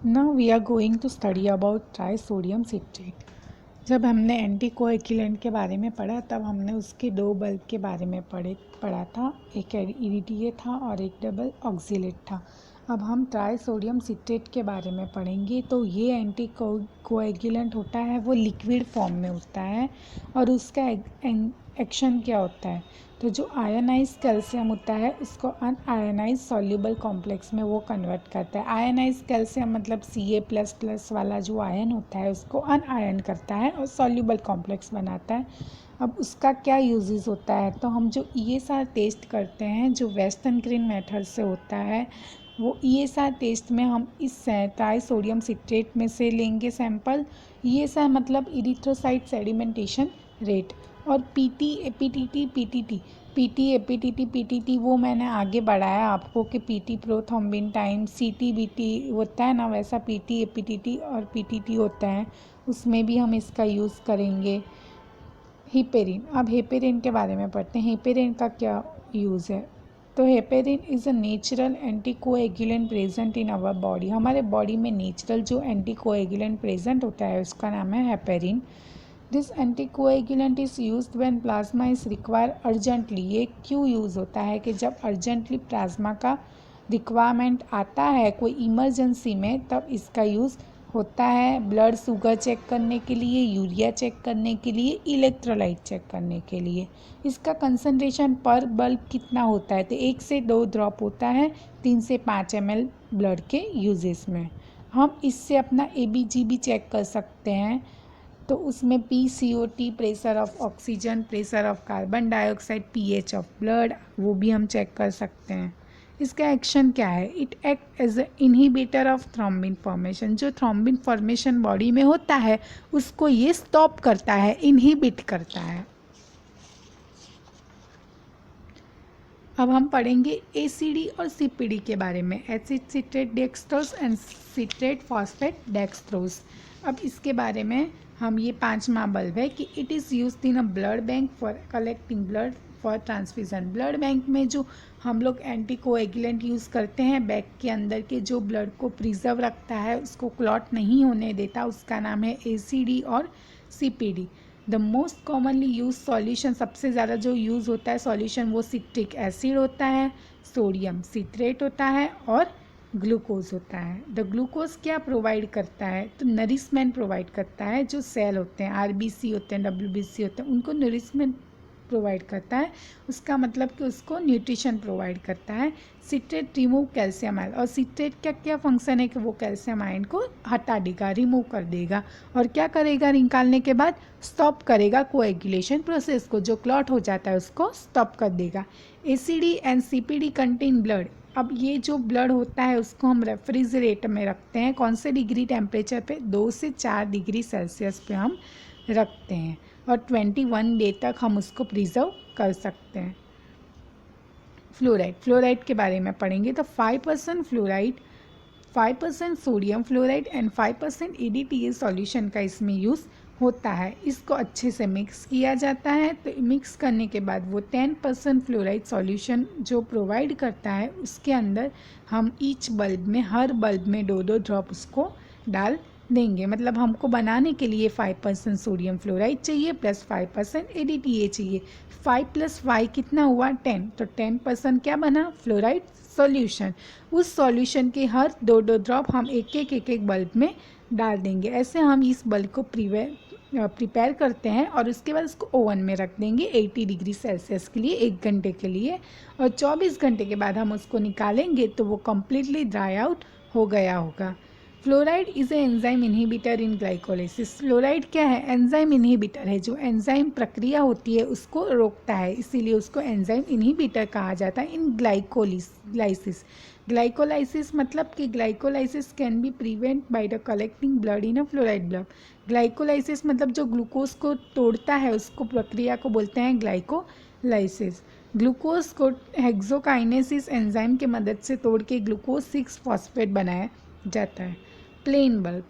Now we are going to study about trisodium citrate. जब हमने anticoagulant के बारे में पढ़ा तब हमने उसके दो बल्ब के बारे में पढ़ा था, एक EDTA था और एक डबल ऑक्सीलेट था। अब हम ट्राइसोडियम सिट्रेट के बारे में पढ़ेंगे। तो ये एंटीकोएगुलेंट होता है, वो लिक्विड फॉर्म में होता है और उसका एक्शन क्या होता है, तो जो आयनाइज कैल्शियम होता है उसको अनआयनाइज सॉल्युबल कॉम्प्लेक्स में वो कन्वर्ट करता है। आयनाइज कैल्शियम मतलब Ca++ वाला जो आयन होता है उसको अनआयन करता है और सॉल्युबल कॉम्प्लेक्स बनाता है। अब उसका क्या यूजेस होता है, तो हम जो ESR टेस्ट करते हैं जो वेस्टर्न ग्रीन मेथड से होता है, वो ESR टेस्ट में हम इस ट्राइसोडियम सिट्रेट में से लेंगे सैंपल। ESR मतलब इरिथ्रोसाइट सेडिमेंटेशन रेट। और पीटी वो मैंने आगे बढ़ाया आपको कि पीटी प्रोथ्रोम्बिन टाइम CTBT होता है ना, वैसा पीटी एपीटीटी और PTT होता है, उसमें भी हम इसका यूज़ करेंगे। हेपेरिन, अब हेपेरिन के बारे में पढ़ते हैं। हेपेरिन का क्या यूज़ है, तो heparin is a natural anticoagulant present in our body. हमारे बॉडी में नेचुरल जो एंटीकोएगुलेंट प्रेजेंट होता है उसका नाम है heparin. This anticoagulant is used when plasma is require urgently. ये क्यों यूज़ होता है कि जब अर्जेंटली प्लाज्मा का रिक्वायरमेंट आता है कोई इमरजेंसी में, तब इसका यूज़ होता है। ब्लड शुगर चेक करने के लिए, यूरिया चेक करने के लिए, इलेक्ट्रोलाइट चेक करने के लिए। इसका कंसंट्रेशन पर बल्ब कितना होता है, तो 1 से 2 ड्रॉप होता है 3 से 5 ml ब्लड के यूजेस में। हम इससे अपना ABG चेक कर सकते हैं, तो उसमें PCOT, pressure of oxygen, pressure of carbon dioxide, pH of blood, वो भी हम चेक कर सकते हैं। इसका एक्शन क्या है, it act as a inhibitor of thrombin formation. जो थ्रोम्बिन फॉर्मेशन बॉडी में होता है उसको ये स्टॉप करता है, इनहिबिट करता है। अब हम पढ़ेंगे ACD और CPD के बारे में, acid citrate dextrose and citrate phosphate dextrose. अब इसके बारे में हम ये 5वां बल्ब है कि it is used in a blood bank for collecting blood for transfusion. Blood bank में जो हम लोग एंटीकोएगुलेंट यूज़ करते हैं, बैग के अंदर के जो ब्लड को प्रिजर्व रखता है, उसको क्लॉट नहीं होने देता, उसका नाम है ACD और CPD। The most commonly use solution, सबसे ज़्यादा जो यूज़ होता है सॉल्यूशन वो सिट्रिक एसिड होता है, सोडियम सिट्रेट होता है और ग्लूकोज होता है। द ग्लूकोज क्या प्रोवाइड करता है, तो नरिशमेंट प्रोवाइड करता है। जो सेल होते हैं, RBC होते हैं, WBC होते हैं, उनको नरिशमेंट प्रोवाइड करता है, उसका मतलब कि उसको न्यूट्रिशन प्रोवाइड करता है। सिट्रेट रिमूव कैल्शियम आयन, और सिट्रेट का क्या फंक्शन है कि वो कैल्शियम आयन को हटा देगा, रिमूव कर देगा, और क्या करेगा, निकालने के बाद स्टॉप करेगा कोएगुलेशन प्रोसेस को, जो क्लॉट हो जाता है उसको स्टॉप कर देगा। ACD and CPD contain blood. अब ये जो ब्लड होता है उसको हम रेफ्रिजरेटर में रखते हैं, कौन से डिग्री टेम्परेचर पे, 2 से 4 डिग्री सेल्सियस पे हम रखते हैं, और 21 डे तक हम उसको प्रिजर्व कर सकते हैं। फ्लोराइड के बारे में पढ़ेंगे, तो 5% fluoride, 5% sodium fluoride and 5% EDTA solution का इसमें यूज़ होता है। इसको अच्छे से मिक्स किया जाता है, तो मिक्स करने के बाद वो 10% फ्लोराइड सॉल्यूशन जो प्रोवाइड करता है, उसके अंदर हम ईच बल्ब में, हर बल्ब में 2-2 ड्रॉप उसको डाल देंगे। मतलब हमको बनाने के लिए 5% सोडियम फ्लोराइड चाहिए प्लस 5% EDTA चाहिए। 5 + 5 कितना हुआ, 10, तो 10% क्या बना, फ्लोराइड सॉल्यूशन। उस सॉल्यूशन के हर 2-2 ड्रॉप हम एक बल्ब में डाल देंगे। ऐसे हम इस बल्ब को प्रिपेयर करते हैं और उसके बाद उसको ओवन में रख देंगे 80 डिग्री सेल्सियस के लिए 1 घंटे के लिए, और 24 घंटे के बाद हम उसको निकालेंगे तो वो कम्प्लीटली ड्राई आउट हो गया होगा। Fluoride is a enzyme inhibitor in glycolysis. Fluoride क्या है, एंजाइम इनहिबिटर है, जो एंजाइम प्रक्रिया होती है उसको रोकता है, इसीलिए उसको एंजाइम इनहिबिटर कहा जाता है इन ग्लाइकोलाइसिस। ग्लाइकोलाइसिस मतलब कि glycolysis can be prevent by the collecting blood in a fluoride blood. Glycolysis मतलब जो ग्लूकोज को तोड़ता है उसको, प्रक्रिया को बोलते हैं ग्लाइकोलाइसिस। ग्लूकोज को हेक्सोकाइनेसिस एंजाइम के मदद से तोड़ के ग्लूकोज 6 फॉस्फेट बनाया जाता है। प्लेन बल्ब,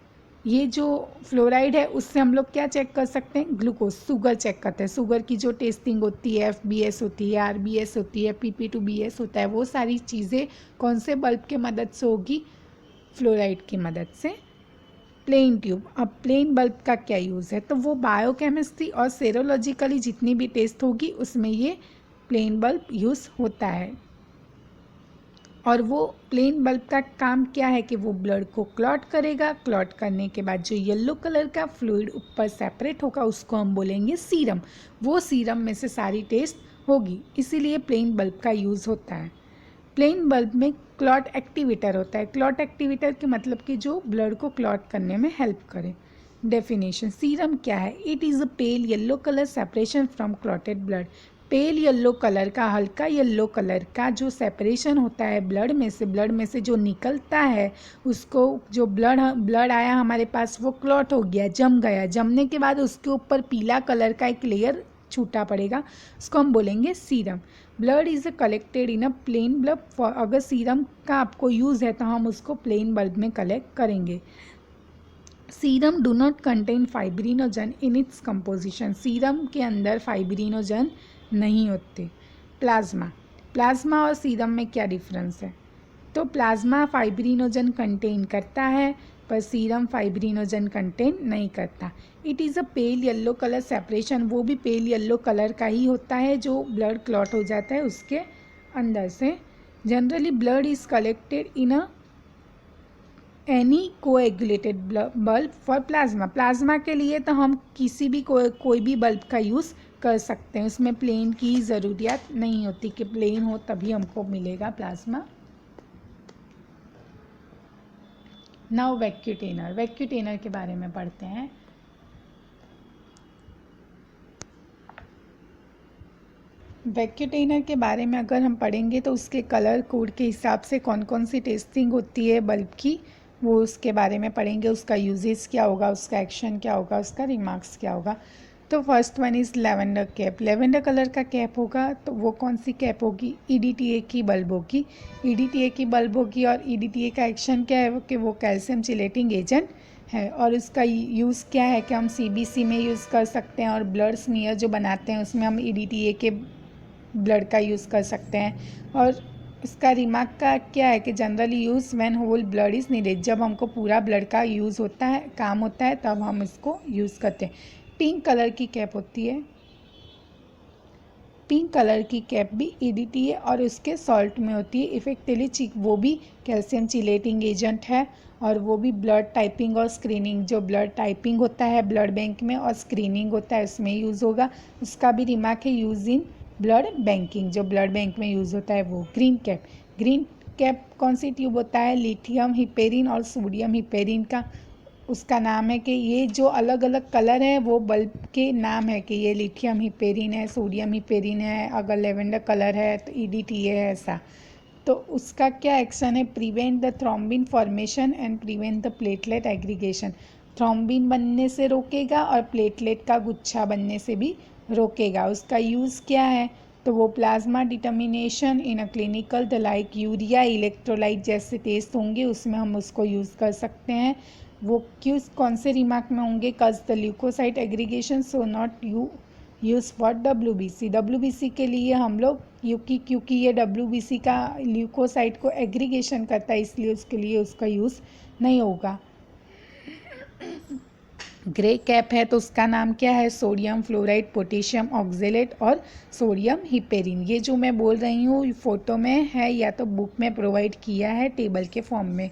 ये जो फ्लोराइड है उससे हम लोग क्या चेक कर सकते हैं, ग्लूकोज, शुगर चेक करते हैं। शुगर की जो टेस्टिंग होती है, FBS होती है, RBS होती है, PP2BS होता है, वो सारी चीज़ें कौन से बल्ब के मदद से होगी, फ्लोराइड की मदद से। प्लेन ट्यूब, अब प्लेन बल्ब का क्या यूज़ है, तो वो बायोकेमिस्ट्री और सेरोलॉजिकली जितनी भी टेस्ट होगी उसमें ये प्लेन बल्ब यूज़ होता है। और वो प्लेन बल्ब का काम क्या है कि वो ब्लड को क्लॉट करेगा। क्लॉट करने के बाद जो येलो कलर का फ्लूइड ऊपर सेपरेट होगा उसको हम बोलेंगे सीरम। वो सीरम में से सारी टेस्ट होगी, इसीलिए प्लेन बल्ब का यूज़ होता है। प्लेन बल्ब में क्लॉट एक्टिवेटर होता है। क्लॉट एक्टिवेटर के मतलब कि जो ब्लड को क्लॉट करने में हेल्प करे। डेफिनेशन, सीरम क्या है? It is a pale yellow colour separation from clotted blood. Pale yellow colour का, हल्का येलो कलर का जो सेपरेशन होता है ब्लड में से जो निकलता है, उसको जो ब्लड आया हमारे पास वो क्लॉट हो गया, जम गया। जमने के बाद उसके ऊपर पीला कलर का एक लेयर छूटा पड़ेगा, उसको हम बोलेंगे serum. Blood is collected in a plain bulb. अगर सीरम का आपको यूज़ है तो हम उसको प्लेन बल्ब में कलेक्ट करेंगे। Serum do not contain fibrinogen in its composition. Serum के अंदर फाइब्रिनोजन नहीं होते। प्लाज्मा, प्लाज्मा और सीरम में क्या डिफरेंस है? तो प्लाज्मा फाइब्रिनोजन कंटेन करता है पर सीरम फाइब्रिनोजन कंटेन नहीं करता। It is a pale yellow colour separation, वो भी पेल येलो कलर का ही होता है जो ब्लड क्लॉट हो जाता है उसके अंदर से। Generally blood is collected in a any coagulated bulb for plasma. Plasma के लिए तो हम किसी भी कोई भी बल्ब का यूज़ कर सकते हैं, उसमें प्लेन की ज़रूरियत नहीं होती कि प्लेन हो तभी हमको मिलेगा प्लाज्मा। नाउ वैक्यूटेनर, वैक्यूटेनर के बारे में पढ़ते हैं। वैक्यूटेनर के बारे में अगर हम पढ़ेंगे तो उसके कलर कोड के हिसाब से कौन कौन सी टेस्टिंग होती है बल्ब की, वो उसके बारे में पढ़ेंगे। उसका यूजेस क्या होगा, उसका एक्शन क्या होगा, उसका रिमार्क्स क्या होगा। तो first one is lavender cap. Lavender colour का कैप होगा तो वो कौन सी कैप होगी? ईडीटीए की बल्ब होगी। ईडीटीए की बल्ब होगी और ईडीटीए का एक्शन क्या है कि वो कैल्शियम चिलेटिंग एजेंट है। और उसका यूज़ क्या है कि हम सीबीसी में यूज़ कर सकते हैं और ब्लड स्मीयर जो बनाते हैं उसमें हम ईडीटीए के ब्लड का यूज़ कर सकते हैं। और इसका रिमार्क का क्या है कि generally use when whole blood is needed. जब हमको पूरा ब्लड का यूज़ होता है, काम होता है, तब हम इसको यूज़ करते हैं। पिंक कलर की कैप होती है। पिंक कलर की कैप भी ईडीटीए और उसके सॉल्ट में होती है। इफेक्टिवली वो भी कैल्शियम चिलेटिंग एजेंट है और वो भी ब्लड टाइपिंग और स्क्रीनिंग, जो ब्लड टाइपिंग होता है ब्लड बैंक में और स्क्रीनिंग होता है उसमें यूज़ होगा। उसका भी रिमार्क है यूज़ इन ब्लड बैंकिंग, जो ब्लड बैंक में यूज़ होता है वो। ग्रीन कैप, ग्रीन कैप कौन सी ट्यूब होता है? लिथियम हिपेरिन और सोडियम हिपेरिन का उसका नाम है कि ये जो अलग अलग कलर है वो बल्ब के नाम है कि ये लिथियम हिपेरिन है, सोडियम हिपेरिन है। अगर लेवेंडर कलर है तो ईडीटीए है, ऐसा। तो उसका क्या एक्शन है? Prevent the thrombin formation and prevent the platelet aggregation. Thrombin बनने से रोकेगा और प्लेटलेट का गुच्छा बनने से भी रोकेगा। उसका यूज़ क्या है? तो वो plasma determination in a clinical the like urea electrolyte जैसे टेस्ट होंगे उसमें हम उसको यूज़ कर सकते हैं। वो कौन से रिमार्क में होंगे? Cause the leukocyte aggregation so not use for WBC. WBC के लिए हम लोग क्योंकि ये डब्ल्यूबीसी का ल्यूकोसाइट को एग्रीगेशन करता है इसलिए उसके लिए उसका यूज़ नहीं होगा। ग्रे कैप है तो उसका नाम क्या है? सोडियम फ्लोराइड, पोटेशियम ऑक्जेलेट और सोडियम हिपेरिन। ये जो मैं बोल रही हूँ फोटो में है या तो बुक में प्रोवाइड किया है टेबल के फॉर्म में।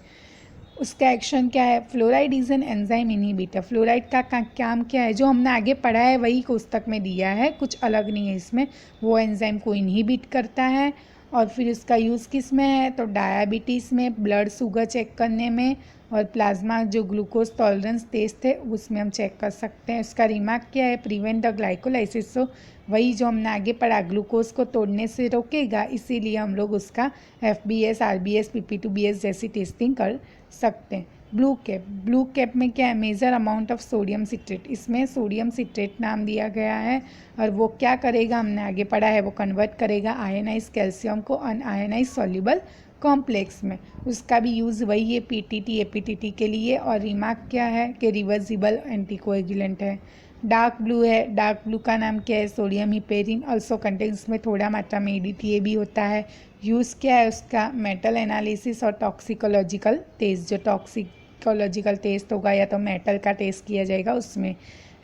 उसका एक्शन क्या है? Fluoride is an enzyme inhibitor. Fluoride का काम क्या है? जो हमने आगे पढ़ा है वही पुस्तक में दिया है, कुछ अलग नहीं है इसमें। वो एंजाइम को इनहिबिट करता है। और फिर उसका यूज़ किस में है? तो डायबिटीज़ में, ब्लड शुगर चेक करने में और प्लाज्मा जो ग्लूकोज टॉलरेंस टेस्ट है उसमें हम चेक कर सकते हैं। उसका रिमार्क क्या है? Prevent the glycolysis. तो वही जो हमने आगे पढ़ा, ग्लूकोज को तोड़ने से रोकेगा, इसीलिए हम लोग उसका FBS, RBS, PP2BS जैसी टेस्टिंग कर सकते हैं। ब्लू कैप, ब्लू कैप में क्या है? Major amount of sodium citrate. इसमें सोडियम सिट्रेट नाम दिया गया है और वो क्या करेगा हमने आगे पढ़ा है, वो कन्वर्ट करेगा आयनाइज कैल्शियम को अनआयनाइज सॉल्युबल कॉम्प्लेक्स में। उसका भी यूज़ वही है PTT APTT के लिए। और रिमार्क क्या है कि रिवर्सिबल एंटीकोएगुलेंट है। डार्क ब्लू है, डार्क ब्लू का नाम क्या है, सोडियम हिपेरिन ऑल्सो कंटेन्स में थोड़ा मात्रा में EDTA भी होता है। यूज़ क्या है उसका, मेटल एनालिसिस और टॉक्सिकोलॉजिकल टेस्ट, जो टॉक्सिकोलॉजिकल टेस्ट होगा या तो मेटल का टेस्ट किया जाएगा उसमें।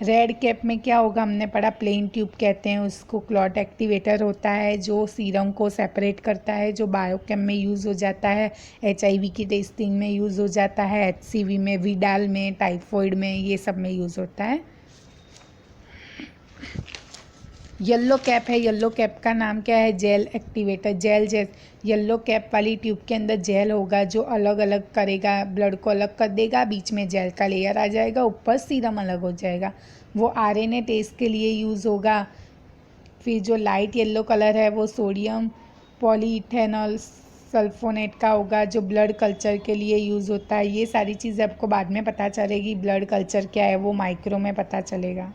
रेड कैप में क्या होगा, हमने पढ़ा प्लेन ट्यूब कहते हैं उसको, क्लॉट एक्टिवेटर होता है जो सीरम को सेपरेट करता है, जो बायोकेम में यूज़ हो जाता है, HIV की टेस्टिंग में यूज़ हो जाता है, HCV में, विडाल में, टाइफॉइड में, ये सब में यूज़ होता है। येलो कैप है, येलो कैप का नाम क्या है, gel activator, gel yellow cap वाली ट्यूब के अंदर जेल होगा जो अलग अलग करेगा, ब्लड को अलग कर देगा, बीच में जेल का लेयर आ जाएगा, ऊपर सीरम अलग हो जाएगा, वो RNA टेस्ट के लिए यूज़ होगा। फिर जो लाइट येलो कलर है वो सोडियम पॉलीइथेनॉल सल्फोनेट का होगा जो ब्लड कल्चर के लिए यूज़ होता है। ये सारी चीज़ें आपको बाद में पता चलेगी, ब्लड कल्चर क्या है वो माइक्रो में पता चलेगा।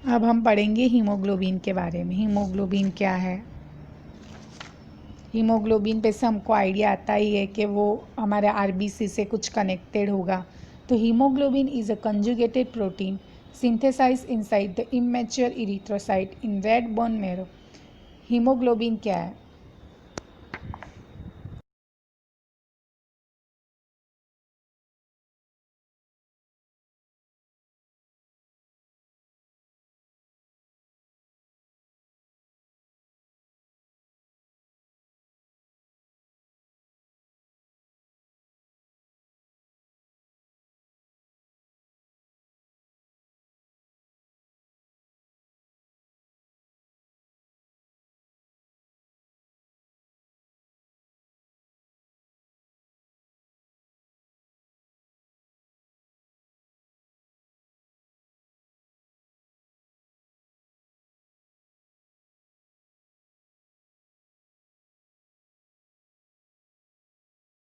अब हम पढ़ेंगे हीमोग्लोबिन के बारे में। हीमोग्लोबिन क्या है, हीमोग्लोबिन पे से हमको आइडिया आता ही है कि वो हमारे RBC से कुछ कनेक्टेड होगा। तो haemoglobin is a conjugated protein synthesised inside the immature erythrocyte in red bone marrow. Haemoglobin क्या है,